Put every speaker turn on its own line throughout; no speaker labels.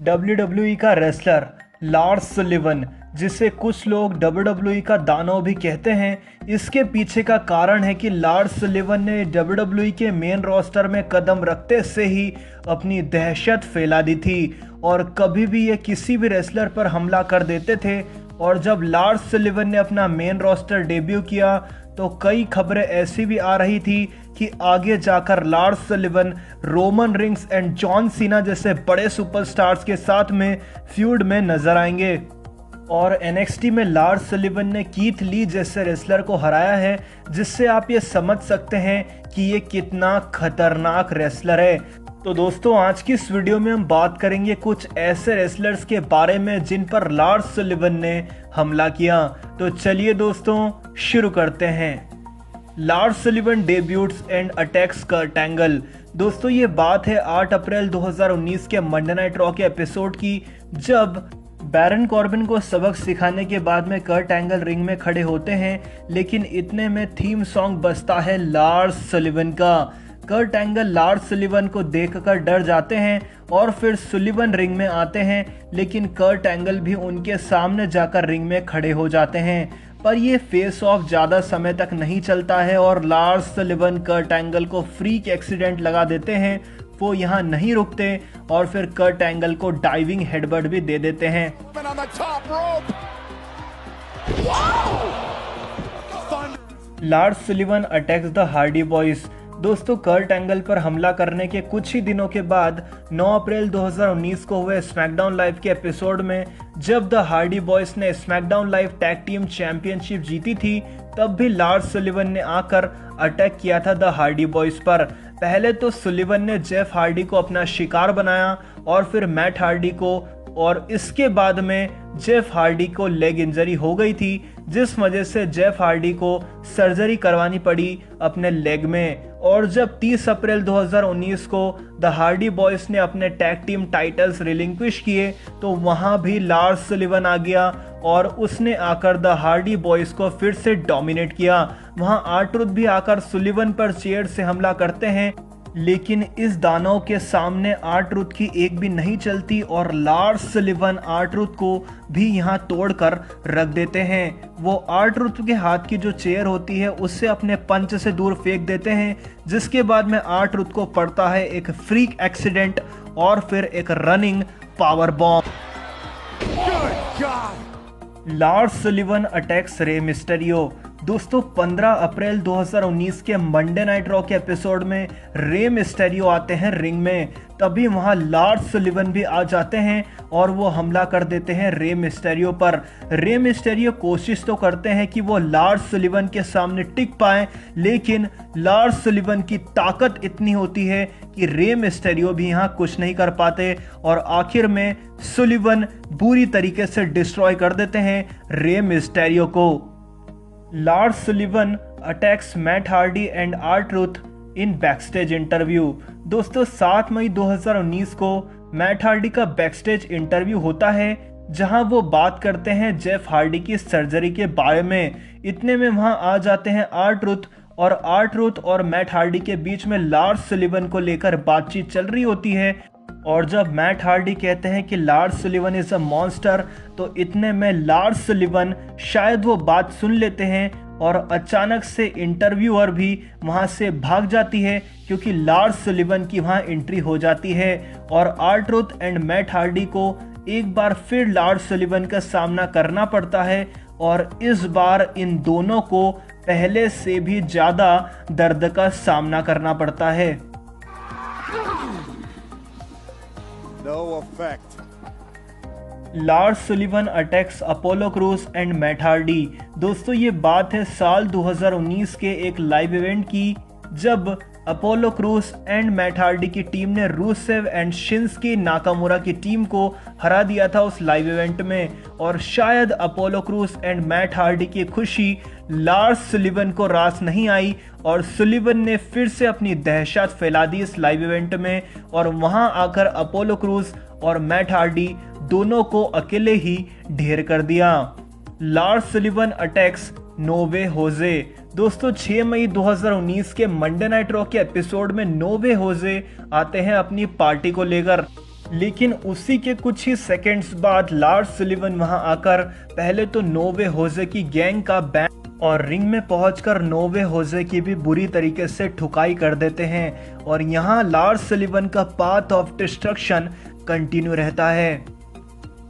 WWE का wrestler Lars Sullivan, जिसे कुछ लोग WWE का दानव भी कहते हैं, इसके पीछे का कारण है कि लार्स सुलिवन ने WWE के मेन रोस्टर में कदम रखते से ही अपनी दहशत फैला दी थी और कभी भी ये किसी भी रेसलर पर हमला कर देते थे। और जब लार्स सुलिवन ने अपना मेन रोस्टर डेब्यू किया तो कई खबरें ऐसी भी आ रही थी कि आगे जाकर Lars Sullivan Roman Reigns and John Cena जैसे बड़े सुपरस्टार्स के साथ में फ्यूड में नजर आएंगे। और NXT में लार्स सुलिवन ने कीथ ली जैसे रेसलर को हराया है, जिससे आप ये समझ सकते हैं कि ये कितना खतरनाक रेसलर है। तो दोस्तों, आज की इस वीडियो में हम बात करेंगे कुछ ऐसे रेसलर्स के बारे में जिन पर लार्स सुलिवन ने हमला किया। तो चलिए दोस्तों, शुरू करते हैं। Lars Sullivan debuts and attacks Kurt Angle. दोस्तों, ये बात है 8 अप्रैल 2019 के मंडे नाइट रॉ के एपिसोड की, जब बैरन कॉर्बिन को सबक सिखाने के बाद में कर्ट एंगल रिंग में खड़े होते हैं, लेकिन इतने में थीम सॉन्ग बजता है लार्स सुलिवन का। कर्ट एंगल लार्स सुलिवन को देखकर डर जाते हैं और फिर सुलिवन रिंग में आते हैं, लेकिन कर्ट एंगल भी उनके सामने जाकर रिंग में खड़े हो जाते हैं। पर ये फेस ऑफ ज़्यादा समय तक नहीं चलता है और लार्स सुलिवन कर्ट एंगल को फ्रीक एक्सीडेंट लगा देते हैं। वो यहाँ नहीं रुकते और फिर कर्ट एंगल को डाइविंग हेडबट भी दे देते हैं। Lars Sullivan attacks the Hardy Boyz. दोस्तों, कर्ट एंगल पर हमला करने के कुछ ही दिनों के बाद 9 अप्रैल 2019 को हुए स्मैकडाउन लाइव के एपिसोड में, जब द हार्डी बॉयज ने SmackDown live tag team championship जीती थी, तब भी लार्स सुलिवन ने आकर अटैक किया था द हार्डी बॉयज पर। पहले तो सुलिवन ने जेफ हार्डी को अपना शिकार बनाया और फिर मैट हार्डी को, और इसके बाद में जेफ हार्डी को लेग इंजरी हो गई थी, जिस वजह से जेफ हार्डी को सर्जरी करवानी पड़ी अपने लेग में। और जब 30 अप्रैल 2019 को द हार्डी बॉयज ने अपने टैग टीम टाइटल्स रिलिंक्विश किए, तो वहां भी लार्स सुलिवन आ गया और उसने आकर द हार्डी बॉयज को फिर से डोमिनेट किया। वहां आर-ट्रूथ भी आकर सुलिवन पर चेयर से हमला करते हैं, लेकिन इस दानव के सामने आर-ट्रूथ की एक भी नहीं चलती और लार्स सुलिवन आर-ट्रूथ को भी यहाँ तोड़कर रख देते हैं। वो आर-ट्रूथ के हाथ की जो चेयर होती है उससे अपने पंच से दूर फेंक देते हैं, जिसके बाद में आर-ट्रूथ को पड़ता है एक फ्रीक एक्सीडेंट और फिर एक running power bomb. Lars Sullivan attacks Rey Mysterio. दोस्तों, 15 अप्रैल 2019 के मंडे नाइट रॉ के एपिसोड में रे मिस्टेरियो आते हैं रिंग में। तभी वहां लार्स सुलिवन भी आ जाते हैं और वो हमला कर देते हैं रे मिस्टेरियो पर। रे मिस्टेरियो कोशिश तो करते हैं कि वो लार्स सुलिवन के सामने टिक पाए, लेकिन लार्स सुलिवन की ताकत इतनी होती है कि रे मिस्टेरियो भी यहाँ कुछ नहीं कर पाते और आखिर में सुलिवन बुरी तरीके से डिस्ट्रॉय कर देते हैं रे मिस्टेरियो को। Lars Sullivan attacks Matt Hardy and R-Truth in backstage interview. दोस्तों, 7 मई 2019 को मैट हार्डी का बैकस्टेज इंटरव्यू होता है, जहां वो बात करते हैं जेफ हार्डी की सर्जरी के बारे में। इतने में वहां आ जाते हैं आर-ट्रूथ और आर-ट्रूथ और मैट हार्डी के बीच में लार्स सुलिवन को लेकर बातचीत चल रही होती है। और जब मैट हार्डी कहते हैं कि Lars Sullivan is a monster, तो इतने में लार्स सुलिवन शायद वो बात सुन लेते हैं और अचानक से इंटरव्यूअर भी वहां से भाग जाती है, क्योंकि लार्स सुलिवन की वहां एंट्री हो जाती है और आर-ट्रूथ एंड मैट हार्डी को एक बार फिर लार्स सुलिवन का सामना करना पड़ता है और इस बार इन दोनों को पहले से भी ज्यादा दर्द का सामना करना पड़ता है।
No effect.
Lars Sullivan attacks Apollo Crews and Matt Hardy. दोस्तों, ये बात है साल 2019 के एक लाइव इवेंट की, जब Apollo Crews and Matt Hardy की टीम ने रूसेव एंड शिंस्की नाकामुरा की टीम को हरा दिया था उस लाइव इवेंट में। और शायद Apollo Crews and Matt Hardy की खुशी लार्स सुलिवन को रास नहीं आई और सुलिवन ने फिर से अपनी दहशत फैला दी इस लाइव इवेंट में और वहां आकर अपोलो क्रूज और मैट हार्डी दोनों को अकेले ही ढेर कर दिया। लार्स सुलिवन अटैक्स नो वे होजे। दोस्तों 6 मई 2019 के मंडे नाइट रॉ के एपिसोड में नो वे होजे आते हैं अपनी पार्टी को लेकर। लेकिन उसी के कुछ ही सेकंड्स बाद लार्स सुलिवन वहां आकर पहले तो नोवे होजे की गैंग का बैंड और रिंग में पहुंचकर नोवे होजे की भी बुरी तरीके से ठुकाई कर देते हैं और यहां लार्स सुलिवन का पाथ ऑफ डिस्ट्रक्शन कंटिन्यू रहता है।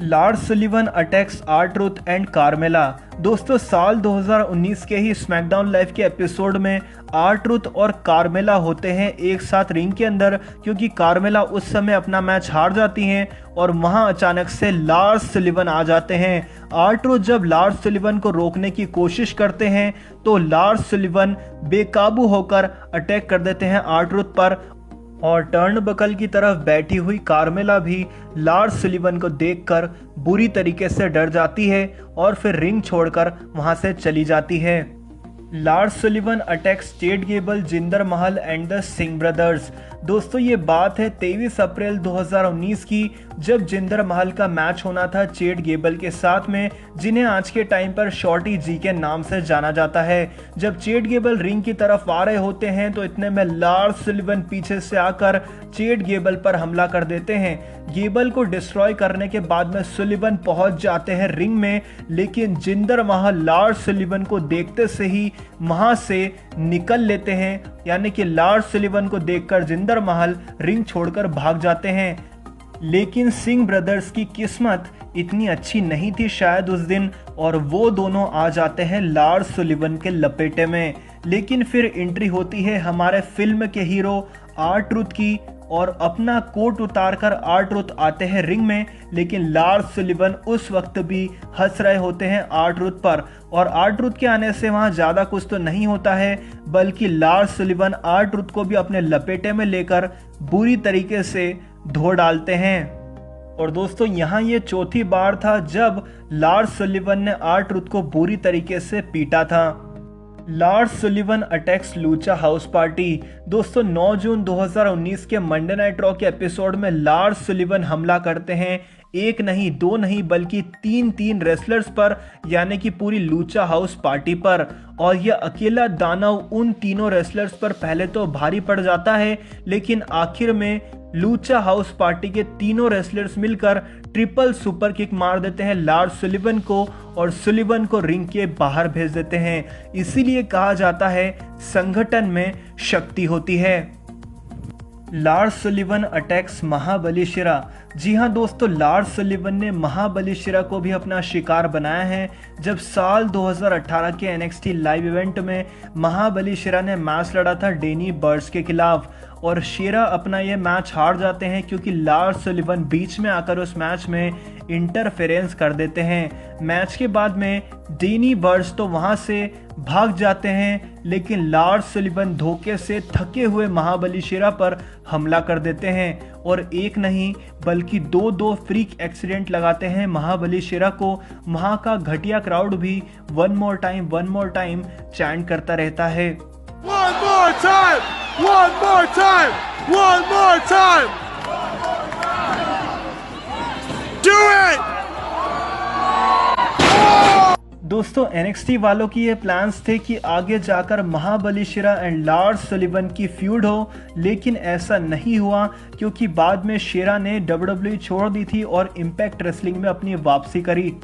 Lars Sullivan attacks R-Truth and Carmella. दोस्तों साल 2019 के ही स्मैकडाउन लाइव के एपिसोड में आर-ट्रूथ और कार्मेला होते हैं एक साथ रिंग के अंदर, क्योंकि कार्मेला उस समय अपना मैच हार जाती हैं और वहां अचानक से लार्स सुलिवन आ जाते हैं। आर-ट्रूथ जब लार्स सुलिवन को रोकने की कोशिश करते हैं तो लार्स सुलिवन बेकाबू होकर अटैक कर देते हैं आर-ट्रूथ पर और टर्नबकल की तरफ बैठी हुई कार्मेला भी लार्स सुलिवन को देखकर बुरी तरीके से डर जाती है और फिर रिंग छोड़कर वहां से चली जाती है। Lars Sullivan attacks Chad Gable, Jinder Mahal and the Singh brothers. दोस्तों ये बात है 23 अप्रैल 2019 की, जब जिंदर महल का मैच होना था चैड गेबल के साथ में, जिन्हें आज के टाइम पर शॉर्टी जी के नाम से जाना जाता है। जब चैड गेबल रिंग की तरफ आ रहे होते हैं तो इतने में लार्स सुलिवन पीछे से आकर चैड गेबल पर हमला कर देते हैं। गेबल को डिस्ट्रॉय करने के बाद में सुलिवन पहुंच जाते हैं रिंग में, लेकिन जिंदर महल लार्स सुलिवन को देखते से ही वहां से निकल लेते हैं, यानी कि लार्स सुलिवन को देखकर जिंदर महल रिंग छोड़कर भाग जाते हैं। लेकिन सिंह ब्रदर्स की किस्मत इतनी अच्छी नहीं थी शायद उस दिन, और वो दोनों आ जाते हैं लार्स सुलिवन के लपेटे में। लेकिन फिर एंट्री होती है हमारे फिल्म के हीरो आर-ट्रूथ की और अपना कोट उतारकर आर-ट्रूथ आते हैं रिंग में, लेकिन लार्स सुलिवन उस वक्त भी हंस रहे होते हैं आर-ट्रूथ पर। और आर-ट्रूथ के आने से वहां ज्यादा कुछ तो नहीं होता है, बल्कि लार्स सुलिवन आर-ट्रूथ को भी अपने लपेटे में लेकर बुरी तरीके से धो डालते हैं। और दोस्तों यहाँ ये चौथी बार था जब लार्स सुलिवन ने आर-ट्रूथ को बुरी तरीके से पीटा था। Lars Sullivan attacks Lucha House Party. दोस्तों 9 जून 2019 के मंडे नाइट रॉ के एपिसोड में लार्स सुलिवन हमला करते हैं, एक नहीं दो नहीं बल्कि तीन रेसलर्स पर, यानी कि पूरी लूचा हाउस पार्टी पर। और यह अकेला दानव उन तीनों रेसलर्स पर पहले तो भारी पड़ जाता है, लेकिन आखिर में लूचा हाउस पार्टी के तीनों रेसलर्स मिलकर ट्रिपल सुपर किक मार देते हैं लार्स सुलिवन को और सुलिवन को रिंग के बाहर भेज देते हैं। इसीलिए कहा जाता है संगठन में शक्ति होती है। लार्स सुलिवन अटैक्स महाबली शिरा। जी हाँ दोस्तों, लार्स सुलिवन ने महाबली शिरा को भी अपना शिकार बनाया है। जब साल 2018 के NXT लाइव इवेंट में महाबली शिरा ने मैच लड़ा था डेनी बर्ड्स के खिलाफ और शिरा अपना ये मैच हार जाते हैं, क्योंकि लार्स सुलिवन बीच में आकर उस मैच में इंटरफेरेंस कर देते हैं। मैच के बाद में डेनी बर्ड्स तो वहां से भाग जाते हैं, लेकिन लार्स सुलिवन धोखे से थके हुए महाबली शिरा पर हमला कर देते हैं और एक नहीं बल्कि दो फ्रीक एक्सीडेंट लगाते हैं महाबली शिरा को। वहां का घटिया क्राउड भी वन मोर टाइम चैंट करता रहता है।
One more time! One more time! One more time! Do it!
दोस्तों NXT वालों की ये प्लान्स थे कि आगे जाकर महाबली शिरा एंड लार्स सुलिवन की फ्यूड हो, लेकिन ऐसा नहीं हुआ, क्योंकि बाद में शिरा ने WWE छोड़ दी थी और इम्पैक्ट रेसलिंग में अपनी वापसी करी।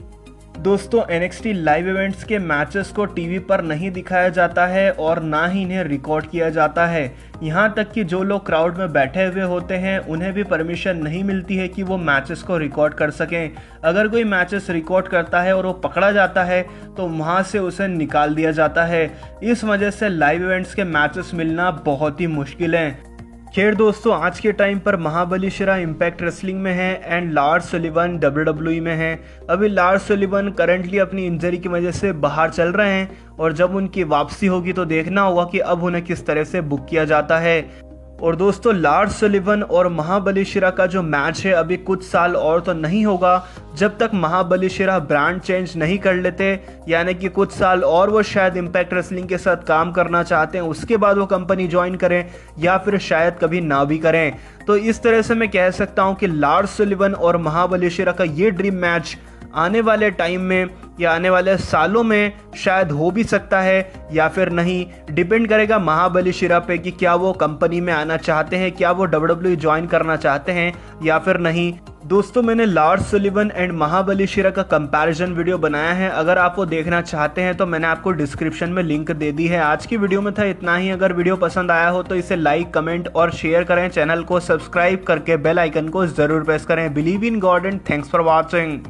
दोस्तों NXT लाइव इवेंट्स के मैचेस को टीवी पर नहीं दिखाया जाता है और ना ही इन्हें रिकॉर्ड किया जाता है। यहाँ तक कि जो लोग क्राउड में बैठे हुए होते हैं उन्हें भी परमिशन नहीं मिलती है कि वो मैचेस को रिकॉर्ड कर सकें। अगर कोई मैचेस रिकॉर्ड करता है और वो पकड़ा जाता है तो वहाँ से उसे निकाल दिया जाता है। इस वजह से लाइव इवेंट्स के मैचेस मिलना बहुत ही मुश्किल है। खैर दोस्तों, आज के टाइम पर महाबली शिरा इम्पैक्ट रेसलिंग में है एंड लार्स सुलिवन WWE में है। अभी लार्स सुलिवन करंटली अपनी इंजरी की वजह से बाहर चल रहे हैं और जब उनकी वापसी होगी तो देखना होगा कि अब उन्हें किस तरह से बुक किया जाता है। और दोस्तों लार्स सुलिवन और महाबली शिरा का जो मैच है अभी कुछ साल और तो नहीं होगा, जब तक महाबली शिरा ब्रांड चेंज नहीं कर लेते, यानी कि कुछ साल और वो शायद इम्पैक्ट रेसलिंग के साथ काम करना चाहते हैं, उसके बाद वो कंपनी ज्वाइन करें या फिर शायद कभी ना भी करें। तो इस तरह से मैं कह सकता हूं कि लार्स सुलिवन और महाबली शिरा का ये ड्रीम मैच आने वाले टाइम में या आने वाले सालों में शायद हो भी सकता है या फिर नहीं, डिपेंड करेगा महाबली शिरा पे कि क्या वो कंपनी में आना चाहते हैं, क्या वो WWE ज्वाइन करना चाहते हैं या फिर नहीं। दोस्तों मैंने लार्स सुलिवन एंड महाबली शिरा का कंपैरिजन वीडियो बनाया है, अगर आप वो देखना चाहते हैं तो मैंने आपको डिस्क्रिप्शन में लिंक दे दी है। आज की वीडियो में था इतना ही। अगर वीडियो पसंद आया हो तो इसे लाइक, कमेंट और शेयर करें। चैनल को सब्सक्राइब करके बेल आइकन को जरूर प्रेस करें। Believe in God and thanks for watching.